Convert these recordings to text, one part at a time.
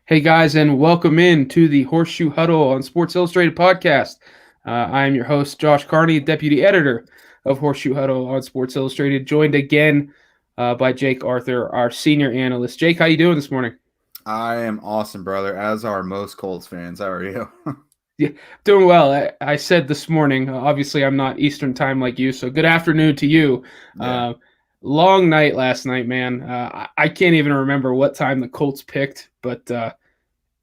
Hey guys, and welcome in to the Horseshoe Huddle on Sports Illustrated podcast. I am your host, Josh Carney, deputy editor of Horseshoe Huddle on Sports Illustrated, joined again by Jake Arthur, our senior analyst. Jake, how you doing this morning? I am awesome, brother, as are most Colts fans. How are you? Yeah, doing well. I said this morning, obviously I'm not Eastern time like you, so good afternoon to you. Yeah, Uh, Long night last night, man. I can't even remember what time the Colts picked, but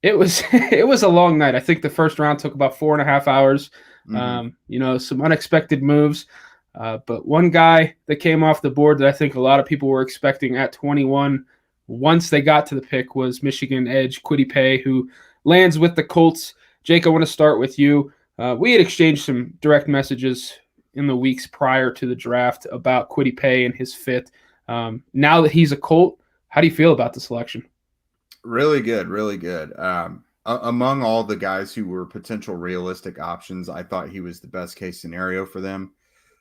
it was it was a long night. I think the first round took about 4.5 hours. hmm Some unexpected moves, but one guy that came off the board that I think a lot of people were expecting at 21 once they got to the pick was Michigan edge Kwity Paye, who lands with the Colts. Jake, I want to start with you. We had exchanged some direct messages in the weeks prior to the draft about Kwity Paye and his fit. Now that he's a Colt, how do you feel about the selection? really good, really good. Among all the guys who were potential realistic options, I thought he was the best case scenario for them.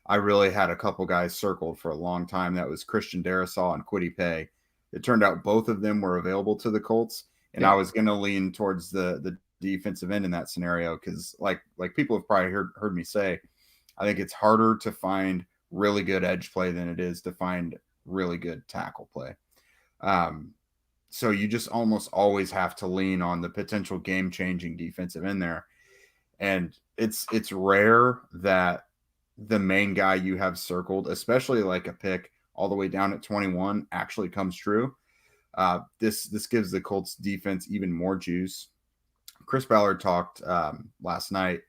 I really had a couple guys circled for a long time. That was Christian Darrisaw and Kwity Paye. It turned out both of them were available to the Colts, and Yeah. I was going to lean towards the defensive end in that scenario because, like people have probably heard me say, I think it's harder to find really good edge play than it is to find really good tackle play. Um, so you just almost always have to lean on the potential game changing defensive end there, and it's rare that the main guy you have circled, especially like a pick all the way down at 21, actually comes true. This gives the Colts defense even more juice. Chris Ballard talked last night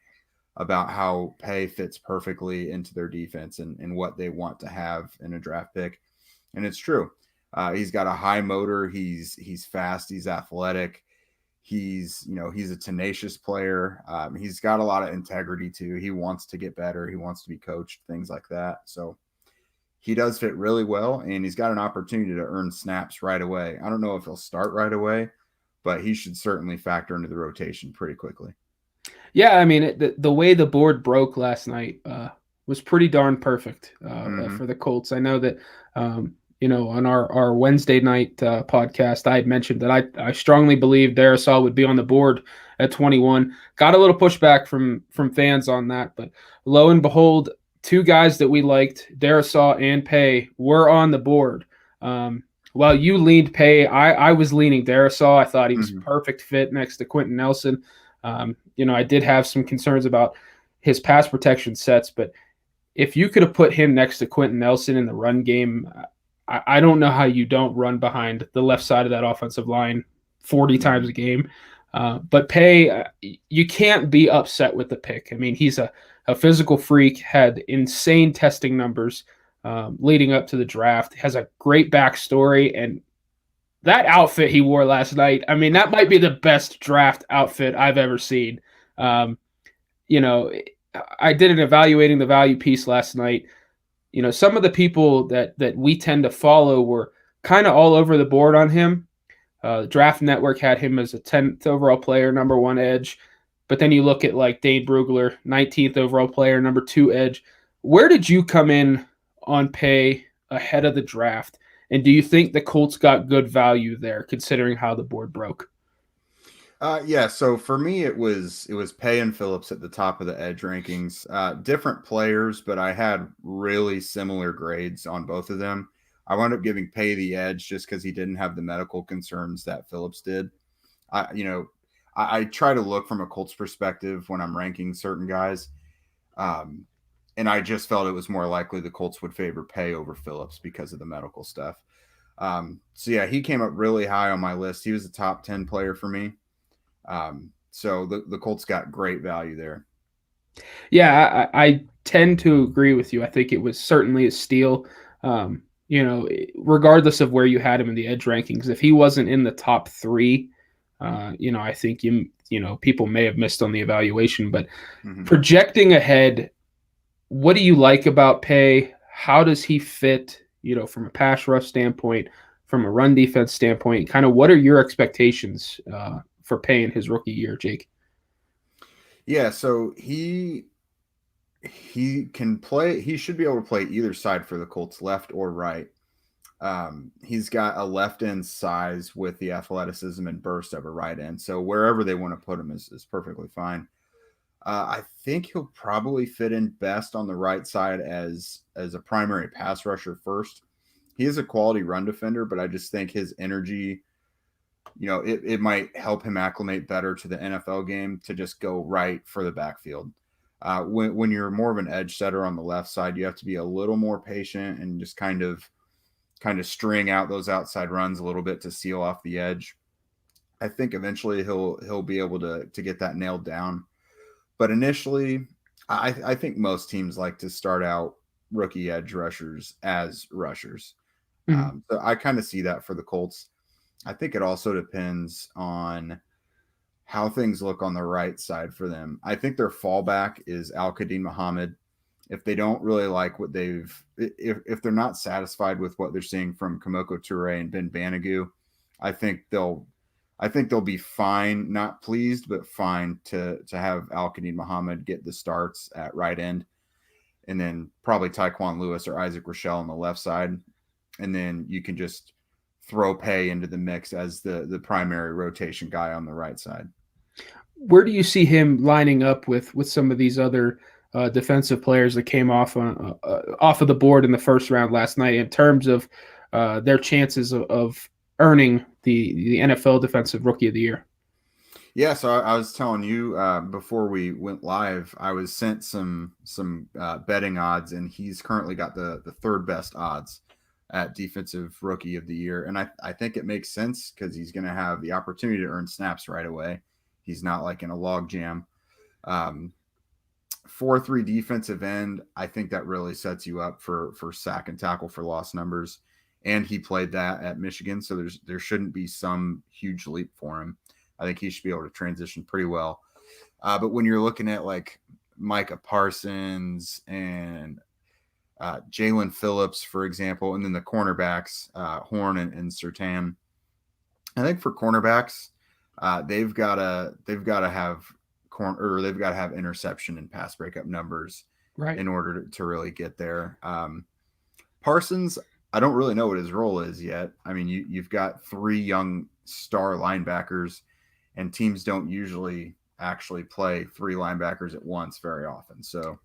about how Paye fits perfectly into their defense and what they want to have in a draft pick, and it's true. He's got a high motor. He's fast. He's athletic. He's a tenacious player. He's got a lot of integrity too. He wants to get better. He wants to be coached. Things like that. So he does fit really well, and he's got an opportunity to earn snaps right away. I don't know if he'll start right away, but he should certainly factor into the rotation pretty quickly. Yeah, I mean, the way the board broke last night was pretty darn perfect Mm-hmm. for the Colts. I know that, on our Wednesday night podcast, I had mentioned that I strongly believed Darisaw would be on the board at 21. Got a little pushback from fans on that, but lo and behold, two guys that we liked, Darisaw and Paye, were on the board. While you leaned Paye, I was leaning Darisaw. I thought he was Mm-hmm. perfect fit next to Quentin Nelson. I did have some concerns about his pass protection sets, but if you could have put him next to Quentin Nelson in the run game, I don't know how you don't run behind the left side of that offensive line 40 Mm-hmm. times a game. But Paye, you can't be upset with the pick. I mean, he's a physical freak, had insane testing numbers leading up to the draft, has a great backstory, and that outfit he wore last night, I mean, that might be the best draft outfit I've ever seen. Um, you know, I did an evaluating the value piece last night. Some of the people that we tend to follow were kind of all over the board on him. Draft Network had him as a 10th overall player, number one edge. But then you look at like Dane Brugler, 19th overall player, number two edge. Where did you come in on Paye ahead of the draft? And do you think the Colts got good value there, considering how the board broke? Yeah, so for me it was Paye and Phillips at the top of the edge rankings. Different players, but I had really similar grades on both of them. I wound up giving Paye the edge just because he didn't have the medical concerns that Phillips did. I try to look from a Colts perspective when I'm ranking certain guys, um, and I just felt it was more likely the Colts would favor Paye over Phillips because of the medical stuff. So yeah, he came up really high on my list. He was a top 10 player for me. So the Colts got great value there. Yeah, I tend to agree with you. I think it was certainly a steal. Regardless of where you had him in the edge rankings, if he wasn't in the top three, I think people may have missed on the evaluation. But Mm-hmm. projecting ahead, what do you like about Paye? How does he fit? From a pass rush standpoint, from a run defense standpoint, kind of what are your expectations for Paye in his rookie year, Jake? Yeah, so he can play. He should be able to play either side for the Colts, left or right. He's got a left end size with the athleticism and burst of a right end. So wherever they want to put him is perfectly fine. I think he'll probably fit in best on the right side as a primary pass rusher first. He is a quality run defender, but I just think his energy, it might help him acclimate better to the NFL game to just go right for the backfield. When you're more of an edge setter on the left side, you have to be a little more patient and just kind of string out those outside runs a little bit to seal off the edge. I think eventually he'll be able to get that nailed down. But initially, I think most teams like to start out rookie edge rushers as rushers. Mhm. So I kind of see that for the Colts. I think it also depends on how things look on the right side for them. I think their fallback is Al-Qadim Muhammad. If they don't really like what if they're not satisfied with what they're seeing from Kamoko Toure and Ben Banigou, I think they'll be fine, not pleased, but fine to have Al-Qadim Muhammad get the starts at right end, and then probably Tyquan Lewis or Isaac Rochelle on the left side, and then you can just throw Paye into the mix as the primary rotation guy on the right side. Where do you see him lining up with some of these other defensive players that came off of the board in the first round last night in terms of their chances of earning the NFL Defensive Rookie of the Year? Yeah, so I was telling you before we went live, I was sent some betting odds, and he's currently got the third best odds at Defensive Rookie of the Year, and I think it makes sense because he's going to have the opportunity to earn snaps right away. He's not like in a log jam. 4-3 defensive end, I think that really sets you up for sack and tackle for loss numbers, and he played that at Michigan, so there shouldn't be some huge leap for him. I think he should be able to transition pretty well. But when you're looking at like Micah Parsons and Jalen Phillips, for example, and then the cornerbacks, Horn and Surtain, I think for cornerbacks, they've got to have interception and pass breakup numbers Right. in order to really get there. Parsons, I don't really know what his role is yet. I mean, you've got 3 young star linebackers, and teams don't usually actually play 3 linebackers at once very often. So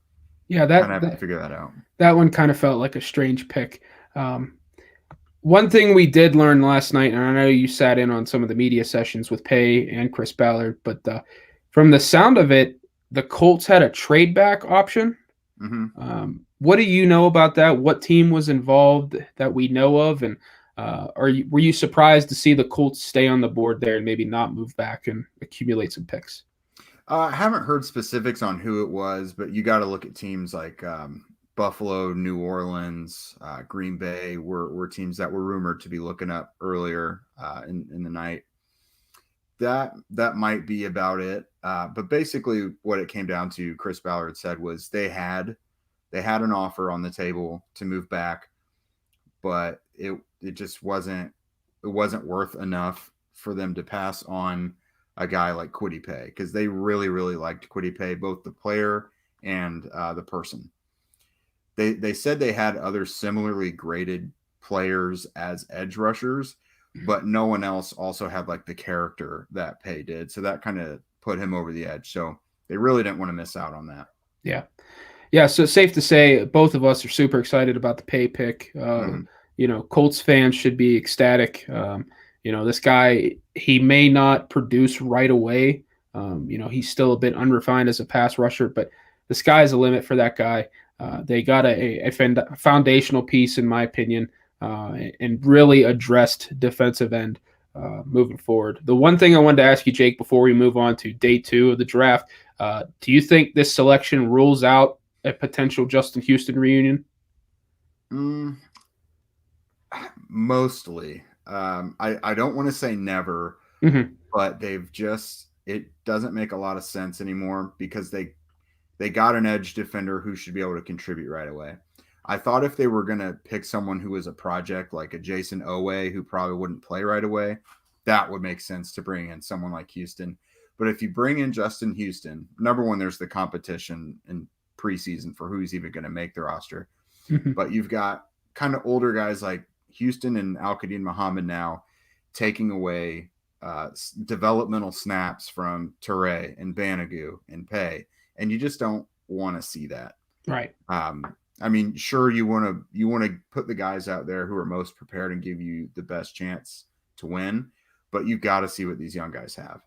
Yeah, kind of have to figure that out. that one kind of felt like a strange pick. One thing we did learn last night, and I know you sat in on some of the media sessions with Paye and Chris Ballard, but from the sound of it, the Colts had a trade back option. Mm-hmm. What do you know about that? What team was involved that we know of, and were you surprised to see the Colts stay on the board there and maybe not move back and accumulate some picks? I haven't heard specifics on who it was, but you got to look at teams like Buffalo, New Orleans, Green Bay were teams that were rumored to be looking up earlier in the night. That might be about it. But basically what it came down to, Chris Ballard said, was they had an offer on the table to move back, but it just wasn't worth enough for them to pass on a guy like Kwity Paye, because they really, really liked Kwity Paye, both the player and the person. They said they had other similarly graded players as edge rushers, but no one else also had like the character that Paye did. So that kind of put him over the edge. So they really didn't want to miss out on that. Yeah. Yeah, so safe to say both of us are super excited about the Paye pick. Colts fans should be ecstatic. This guy, he may not produce right away. He's still a bit unrefined as a pass rusher, but the sky's the limit for that guy. They got a foundational piece, in my opinion, and really addressed defensive end moving forward. The one thing I wanted to ask you, Jake, before we move on to day 2 of the draft, do you think this selection rules out a potential Justin Houston reunion? Mostly. I don't want to say never, but it doesn't make a lot of sense anymore because they got an edge defender who should be able to contribute right away. I thought if they were going to pick someone who was a project like a Jason Owe who probably wouldn't play right away, that would make sense to bring in someone like Houston. But if you bring in Justin Houston, number one, there's the competition in preseason for who's even going to make the roster. But you've got kind of older guys like Houston and Al-Qadim Muhammad now taking away developmental snaps from Toure and Banogu and Paye, and you just don't want to see that. Right. I mean, sure, you want to put the guys out there who are most prepared and give you the best chance to win, but you've got to see what these young guys have.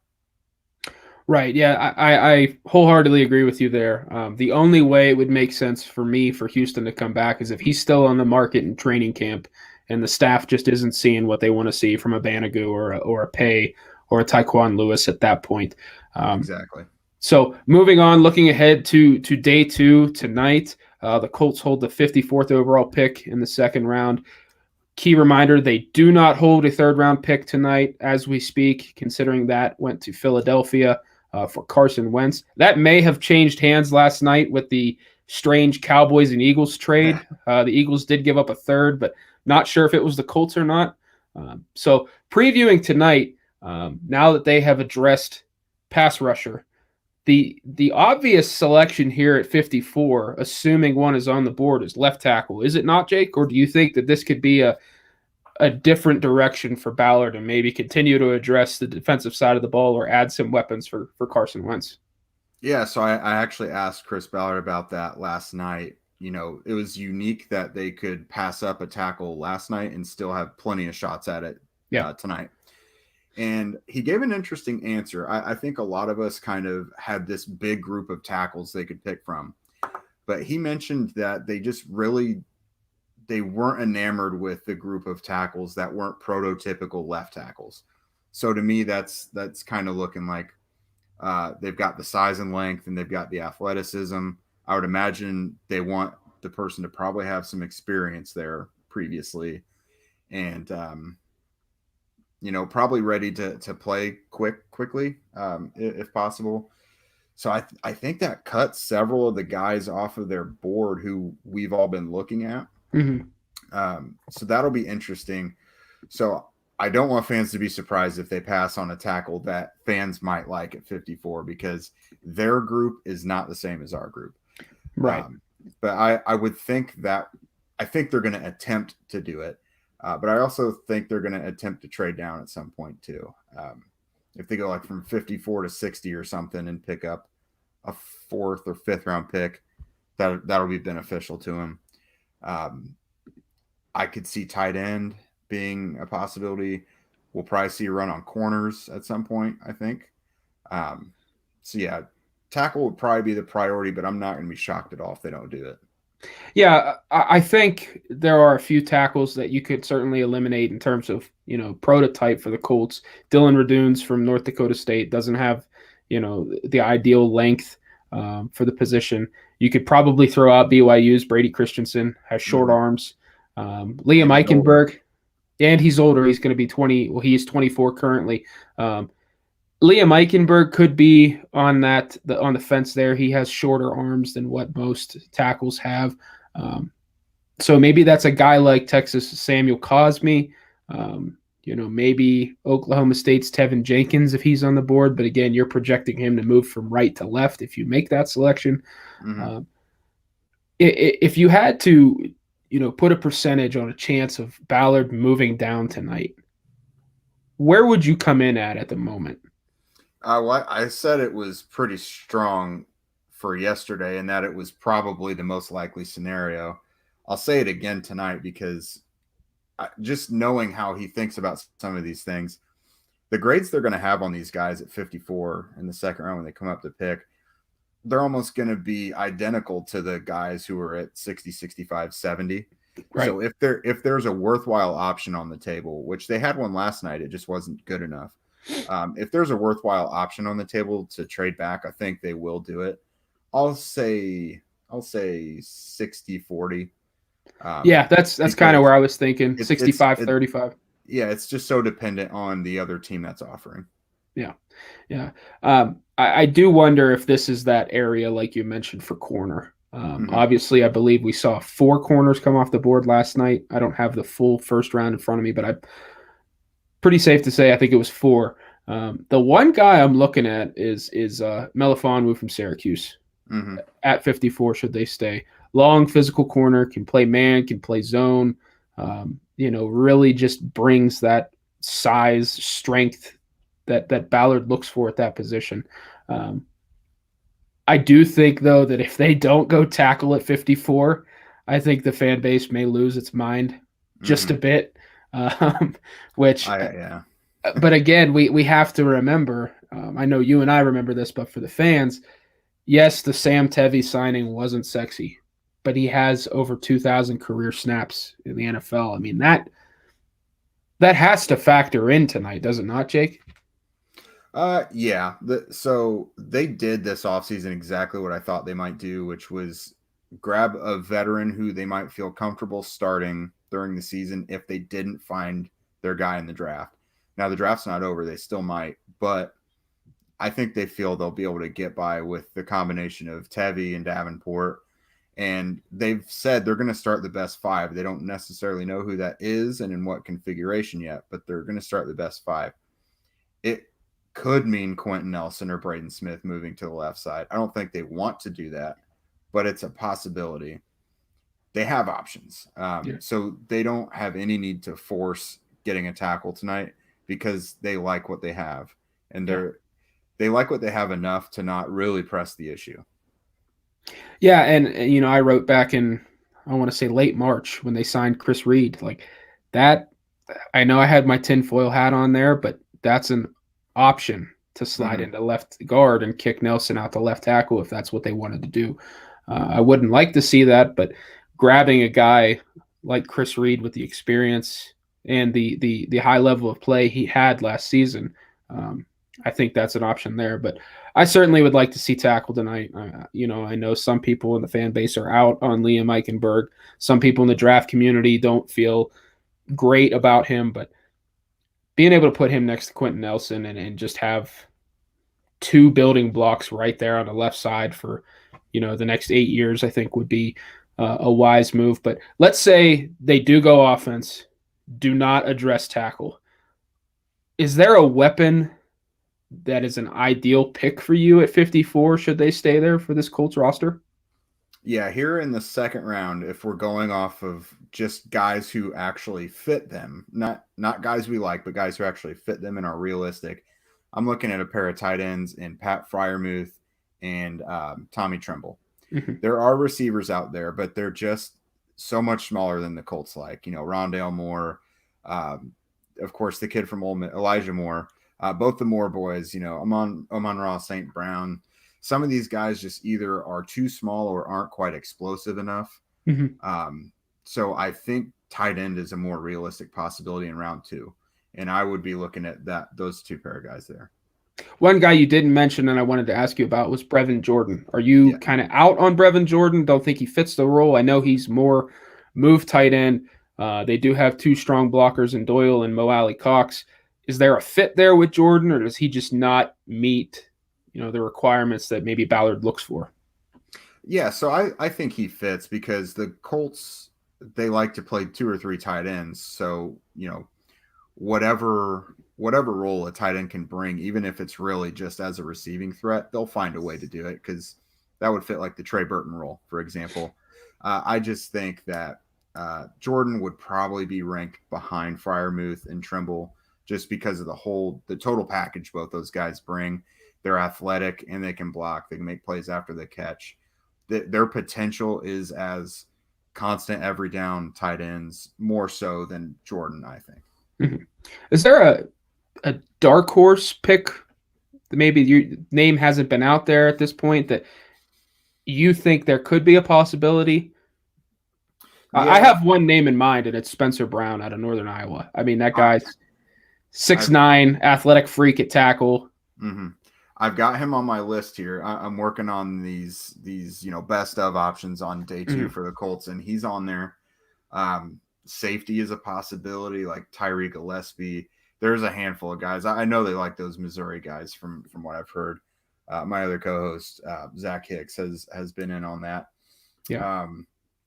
Right. Yeah, I wholeheartedly agree with you there. The only way it would make sense for me for Houston to come back is if he's still on the market in training camp and the staff just isn't seeing what they want to see from a Banogu or a Paye or a Tyquan Lewis at that point. Exactly. So moving on, looking ahead to day 2 tonight, the Colts hold the 54th overall pick in the second round. Key reminder, they do not hold a third-round pick tonight as we speak, considering that went to Philadelphia for Carson Wentz. That may have changed hands last night with the strange Cowboys and Eagles trade. The Eagles did give up a third, but not sure if it was the Colts or not. So previewing tonight, now that they have addressed pass rusher, the obvious selection here at 54, assuming one is on the board, is left tackle. Is it not, Jake? Or do you think that this could be a different direction for Ballard and maybe continue to address the defensive side of the ball or add some weapons for Carson Wentz? Yeah, so I actually asked Chris Ballard about that last night. You know, it was unique that they could pass up a tackle last night and still have plenty of shots at it tonight. And he gave an interesting answer. I think a lot of us kind of had this big group of tackles they could pick from. But he mentioned that they weren't enamored with the group of tackles that weren't prototypical left tackles. So to me, that's kind of looking like they've got the size and length and they've got the athleticism. I would imagine they want the person to probably have some experience there previously. And, probably ready to play quickly if possible. So I think that cuts several of the guys off of their board who we've all been looking at. Mm-hmm. So that'll be interesting. So I don't want fans to be surprised if they pass on a tackle that fans might like at 54 because their group is not the same as our group. Right. But I would think that I think they're going to attempt to do it. But I also think they're going to attempt to trade down at some point too. If they go like from 54 to 60 or something and pick up a 4th or 5th round pick, that'll be beneficial to them. I could see tight end being a possibility. We'll probably see a run on corners at some point, I think. So yeah, tackle would probably be the priority, but I'm not going to be shocked at all if they don't do it. Yeah, I think there are a few tackles that you could certainly eliminate in terms of, prototype for the Colts. Dylan Raduns from North Dakota State doesn't have, the ideal length for the position. You could probably throw out BYU's Brady Christensen, has short arms. Liam Eichenberg, and he's older. He's going to be 20. Well, he is 24 currently. Liam Eichenberg could be on the fence there. He has shorter arms than what most tackles have. So maybe that's a guy like Texas Samuel Cosme. Maybe Oklahoma State's Tevin Jenkins if he's on the board. But again, you're projecting him to move from right to left if you make that selection. Mm-hmm. If you had to, put a percentage on a chance of Ballard moving down tonight, where would you come in at the moment? I said it was pretty strong for yesterday and that it was probably the most likely scenario. I'll say it again tonight because just knowing how he thinks about some of these things, the grades they're going to have on these guys at 54 in the second round when they come up to pick, they're almost going to be identical to the guys who are at 60, 65, 70. Right. So if there's a worthwhile option on the table, which they had one last night, it just wasn't good enough. If there's a worthwhile option on the table to trade back, I think they will do it. I'll say 60-40. Yeah, that's kind of where I was thinking. 65-35. Yeah, it's just so dependent on the other team that's offering. Yeah. I do wonder if this is that area, like you mentioned, for corner. Obviously, I believe we saw 4 corners come off the board last night. I don't have the full first round in front of me, but I'm pretty safe to say I think it was 4. The one guy I'm looking at is Melifonwu from Syracuse at 54. Should they stay long, physical corner, can play man, can play zone. really just brings that size, strength that Ballard looks for at that position. Um, I do think, though, that if they don't go tackle at 54, I think the fan base may lose its mind just a Hmm. bit. Um, which, Yeah. but again, we have to remember. I know you and I remember this, but for the fans, yes, the Sam Tevi signing wasn't sexy, but he has over 2,000 career snaps in the NFL. I mean that has to factor in tonight, does it not, Jake? Yeah. So they did this offseason exactly what I thought they might do, which was grab a veteran who they might feel comfortable starting during the season if they didn't find their guy in the draft. Now the draft's not over; they still might, but I think they feel they'll be able to get by with the combination of Tevi and Davenport. And they've said they're going to start the best five. They don't necessarily know who that is and in what configuration yet, but they're going to start the best five. It could mean Quentin Nelson or Braden Smith moving to the left side. I don't think they want to do that, but it's a possibility. They have options. Yeah. So they don't have any need to force getting a tackle tonight because they like what they have. And Yeah. they like what they have enough to not really press the issue. Yeah, and I wrote back in, I want to say, late March when they signed Chris Reed. Like that, I know I had my tinfoil hat on there, but that's an option to slide Mm-hmm. into left guard and kick Nelson out to left tackle if that's what they wanted to do. I wouldn't like to see that, but grabbing a guy like Chris Reed with the experience and the high level of play he had last season, um, I think that's an option there. But I certainly would like to see tackle tonight. I know some people in the fan base are out on Liam Eichenberg. Some people in the draft community don't feel great about him, but being able to put him next to Quentin Nelson and just have two building blocks right there on the left side for the next 8 years, I think would be a wise move. But let's say they do go offense, do not address tackle. Is there a weapon that is an ideal pick for you at 54? Should they stay there for this Colts roster? Yeah, here in the second round, if we're going off of just guys who actually fit them, not guys we like, but guys who actually fit them and are realistic, I'm looking at a pair of tight ends in Pat Fryermuth and Tommy Tremble. Mm-hmm. There are receivers out there, but they're just so much smaller than the Colts like. Rondale Moore, um, of course, the kid from Ole Miss, Elijah Moore, both the Moore boys, Amon-Ra St. Brown. Some of these guys just either are too small or aren't quite explosive enough. Mm-hmm. So I think tight end is a more realistic possibility in round two. And I would be looking at those two pair of guys there. One guy you didn't mention and I wanted to ask you about was Brevin Jordan. Are you Yeah. kind of out on Brevin Jordan? Don't think he fits the role. I know he's more move tight end. They do have two strong blockers in Doyle and Mo Alley Cox. Is there a fit there with Jordan, or does he just not meet the requirements that maybe Ballard looks for? Yeah, so I think he fits because the Colts, they like to play two or three tight ends. So, whatever role a tight end can bring, even if it's really just as a receiving threat, they'll find a way to do it because that would fit like the Trey Burton role, for example. I just think that Jordan would probably be ranked behind Fryermuth and Tremble just because of the total package both those guys bring. They're athletic and they can block. They can make plays after the catch. Their potential is as constant every down tight ends, more so than Jordan, I think. Mm-hmm. Is there a dark horse pick that maybe your name hasn't been out there at this point that you think there could be a possibility? Yeah, I have one name in mind, and it's Spencer Brown out of Northern Iowa. I mean, that guy's 6'9", athletic freak at tackle. Mm-hmm. I've got him on my list here. I'm working on these best of options on day 2 Mm-hmm. for the Colts, and he's on there. Safety is a possibility, like Tyree Gillespie. There's a handful of guys. I know they like those Missouri guys from what I've heard. My other co-host Zach Hicks has been in on that. Yeah.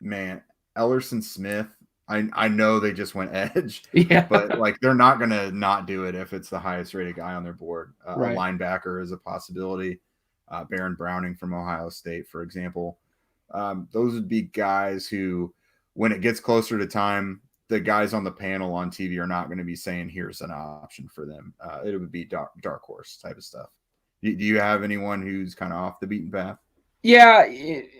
Man, Ellerson Smith. I know they just went edge, Yeah. but like they're not going to not do it if it's the highest rated guy on their board. Right. A linebacker is a possibility. Baron Browning from Ohio State, for example. Those would be guys who, when it gets closer to time, the guys on the panel on TV are not going to be saying here's an option for them. It would be dark horse type of stuff. Do you have anyone who's kind of off the beaten path? Yeah,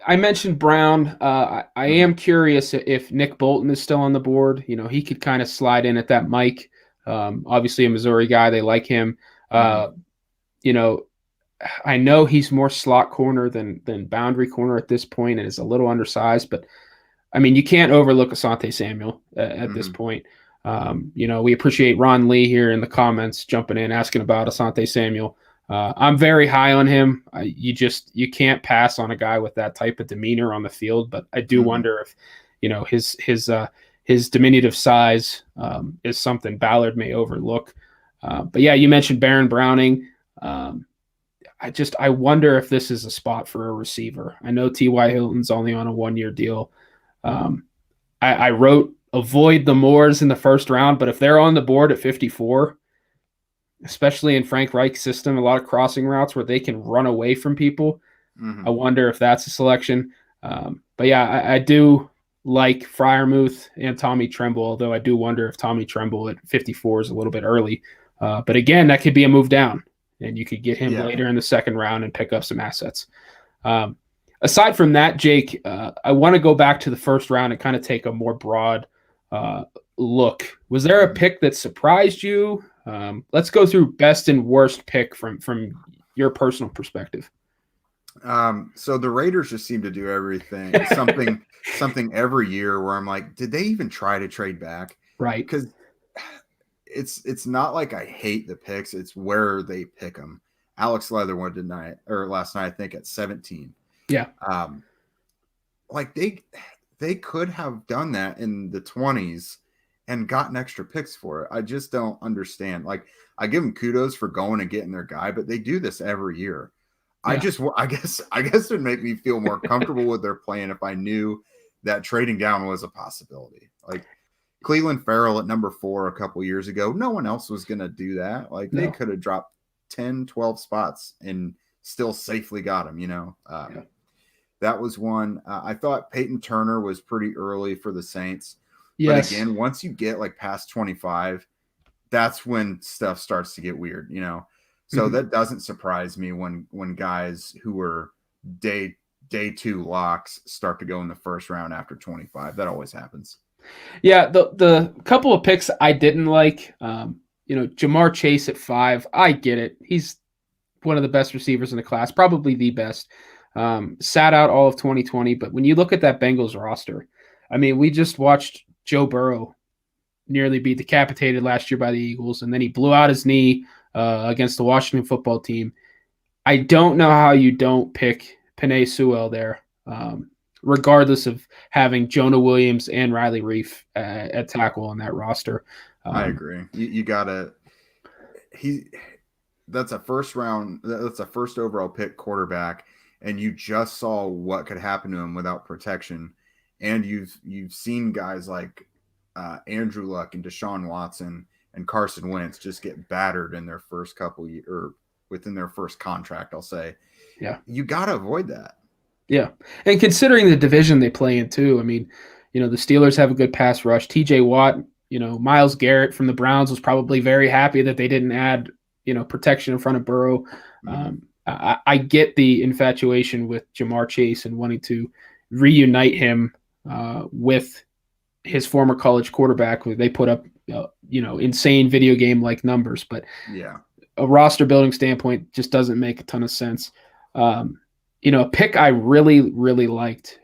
I mentioned Brown. I Mm-hmm. am curious if Nick Bolton is still on the board. He could kind of slide in at that mic. Obviously, a Missouri guy. They like him. Mm-hmm. You know, I know he's more slot corner than boundary corner at this point and is a little undersized, but I mean, you can't overlook Asante Samuel at this Mm-hmm. point. We appreciate Ron Lee here in the comments jumping in, asking about Asante Samuel. I'm very high on him. You can't pass on a guy with that type of demeanor on the field. But I do Mm-hmm. wonder if his diminutive size is something Ballard may overlook. But yeah, you mentioned Baron Browning. I wonder if this is a spot for a receiver. I know T.Y. Hilton's only on a 1-year deal. I wrote avoid the Moors in the first round, but if they're on the board at 54, especially in Frank Reich's system, a lot of crossing routes where they can run away from people, Mm-hmm. I wonder if that's a selection. But yeah, I do like Freiermuth and Tommy Tremble, although I do wonder if Tommy Tremble at 54 is a little bit early. But again, that could be a move down, and you could get him later in the second round and pick up some assets. Aside from that, Jake, I want to go back to the first round and kind of take a more broad look. Was there a pick that surprised you? Let's go through best and worst pick from your personal perspective. So the Raiders just seem to do everything, something every year where I'm like, did they even try to trade back? Right. Because it's not like I hate the picks, it's where they pick them. Alex Leatherwood last night, I think at 17. Yeah. Like they could have done that in the 20s and gotten extra picks for it. I just don't understand. Like, I give them kudos for going and getting their guy, but they do this every year. Yeah. I guess it would make me feel more comfortable with their plan if I knew that trading down was a possibility. Like Cleveland Farrell at number 4 a couple years ago, no one else was going to do that. Like they could have dropped 10, 12 spots and still safely got him, Yeah. That was one. I thought Peyton Turner was pretty early for the Saints. Yes. But again, once you get like past 25, that's when stuff starts to get weird, So that doesn't surprise me when guys who were day 2 locks start to go in the first round after 25. That always happens. Yeah, the couple of picks I didn't like, Jamar Chase at 5. I get it. He's one of the best receivers in the class, probably the best. Sat out all of 2020, but when you look at that Bengals roster, I mean, we just watched Joe Burrow nearly be decapitated last year by the Eagles, and then he blew out his knee against the Washington football team. I don't know how you don't pick Penei Sewell there, regardless of having Jonah Williams and Riley Reif at tackle on that roster. I agree. You gotta. That's a first overall pick quarterback, and you just saw what could happen to him without protection. And you've seen guys like Andrew Luck and Deshaun Watson and Carson Wentz just get battered in their first couple years, or within their first contract, I'll say. Yeah. You got to avoid that. Yeah. And considering the division they play in too, I mean, the Steelers have a good pass rush. TJ Watt, Myles Garrett from the Browns was probably very happy that they didn't add, protection in front of Burrow. Mm-hmm. I get the infatuation with Jamar Chase and wanting to reunite him with his former college quarterback, where they put up, insane video game like numbers, but yeah, a roster building standpoint just doesn't make a ton of sense. A pick I really, really liked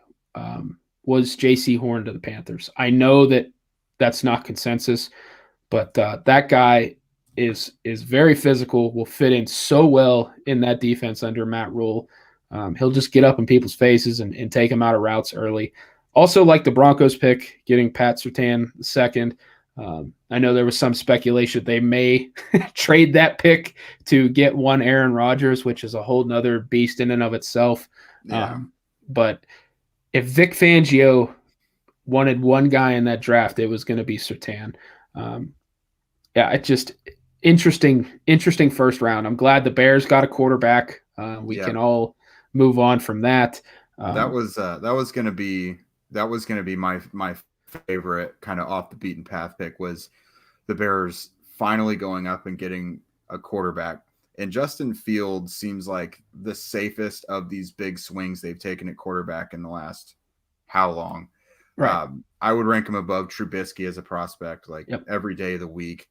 was J.C. Horn to the Panthers. I know that's not consensus, but that guy is very physical, will fit in so well in that defense under Matt Rule. He'll just get up in people's faces and take them out of routes early. Also, like the Broncos pick, getting Pat Surtain second. I know there was some speculation they may trade that pick to get one Aaron Rodgers, which is a whole nother beast in and of itself. Yeah. But if Vic Fangio wanted one guy in that draft, it was going to be Surtain. It's just interesting first round. I'm glad the Bears got a quarterback. We can all move on from that. That was going to be my favorite kind of off the beaten path pick was the Bears finally going up and getting a quarterback. And Justin Fields seems like the safest of these big swings they've taken at quarterback in the last how long. Right. I would rank him above Trubisky as a prospect, like every day of the week.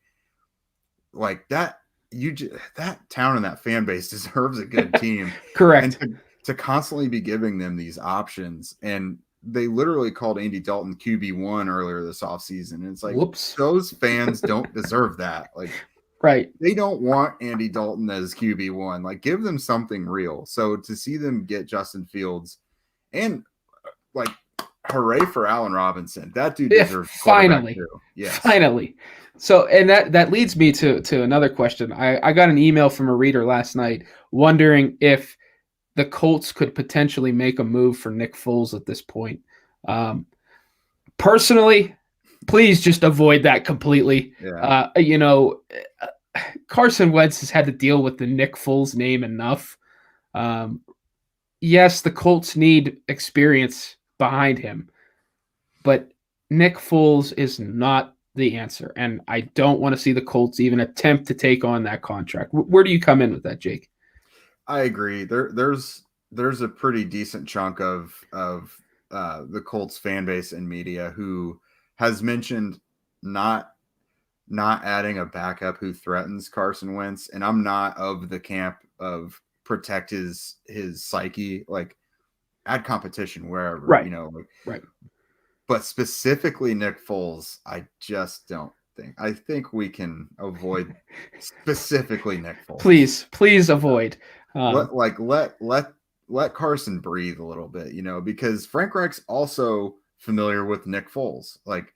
Like that, that town and that fan base deserves a good team. Correct. And to constantly be giving them these options. And they literally called Andy Dalton QB1 earlier this offseason. And it's like, whoops, those fans don't deserve that. Like, right. They don't want Andy Dalton as QB1. Like, give them something real. So to see them get Justin Fields and like, hooray for Allen Robinson. That dude deserves finally. Yes. Finally. So, and that leads me to another question. I got an email from a reader last night wondering if the Colts could potentially make a move for Nick Foles at this point. Personally, please just avoid that completely. Yeah. Carson Wentz has had to deal with the Nick Foles name enough. Yes, the Colts need experience behind him, but Nick Foles is not the answer, and I don't want to see the Colts even attempt to take on that contract. Where do you come in with that, Jake? I agree. There's a pretty decent chunk of the Colts fan base and media who has mentioned not adding a backup who threatens Carson Wentz, and I'm not of the camp of protect his psyche, like add competition wherever, right. Right. But specifically Nick Foles, I just don't think. I think we can avoid specifically Nick Foles. Please avoid. Let Carson breathe a little bit, because Frank Reich's also familiar with Nick Foles. Like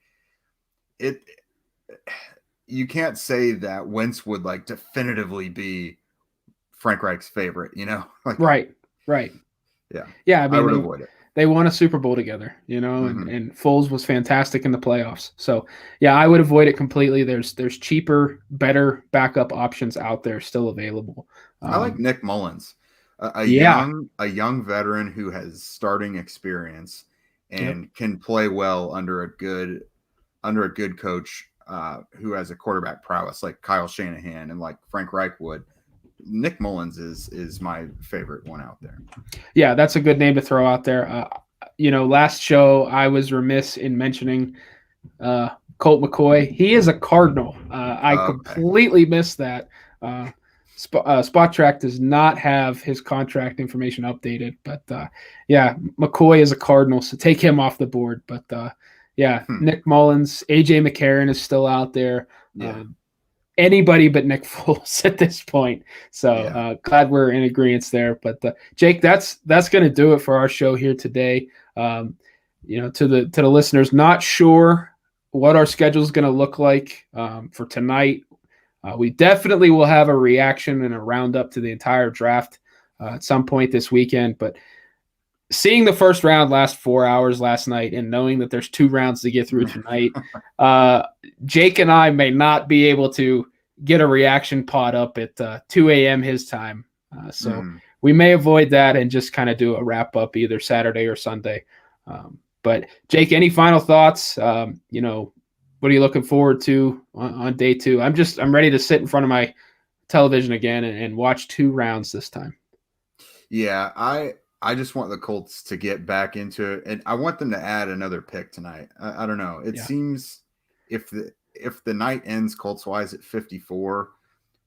you can't say that Wentz would like definitively be Frank Reich's favorite, Like, right. Yeah. I would avoid it. They won a Super Bowl together, and Foles was fantastic in the playoffs. So, yeah, I would avoid it completely. There's cheaper, better backup options out there still available. I like Nick Mullins, a young veteran who has starting experience and can play well under a good coach who has a quarterback prowess like Kyle Shanahan and like Frank Reich would. Nick Mullins is my favorite one out there. Yeah, that's a good name to throw out there. Last show I was remiss in mentioning Colt McCoy. He is a Cardinal. I completely missed that. Spot Track does not have his contract information updated, but McCoy is a Cardinal, so take him off the board. But Nick Mullins, AJ McCarron is still out there. Yeah. Anybody but Nick Foles at this point. So glad we're in agreement there. But Jake, that's going to do it for our show here today. To the listeners, not sure what our schedule is going to look like for tonight. We definitely will have a reaction and a roundup to the entire draft at some point this weekend. But seeing the first round last 4 hours last night and knowing that there's 2 rounds to get through tonight, Jake and I may not be able to get a reaction pod up at 2 a.m. his time. So we may avoid that and just kind of do a wrap up either Saturday or Sunday. But Jake, any final thoughts? What are you looking forward to on day 2? I'm ready to sit in front of my television again and watch 2 rounds this time. Yeah, I just want the Colts to get back into it, and I want them to add another pick tonight. I don't know. It seems if the night ends Colts-wise at 54,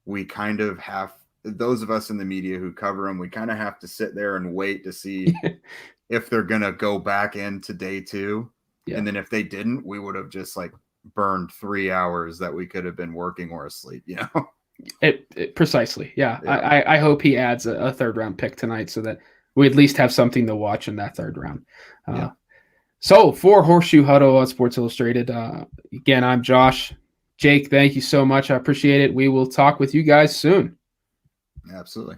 we kind of have – those of us in the media who cover them, we kind of have to sit there and wait to see if they're going to go back into day 2. Yeah. And then if they didn't, we would have just like burned 3 hours that we could have been working or asleep, Precisely, yeah. I hope he adds a third-round pick tonight so that – we at least have something to watch in that third round. So for Horseshoe Huddle on Sports Illustrated, again, I'm Josh. Jake, thank you so much. I appreciate it. We will talk with you guys soon. Absolutely.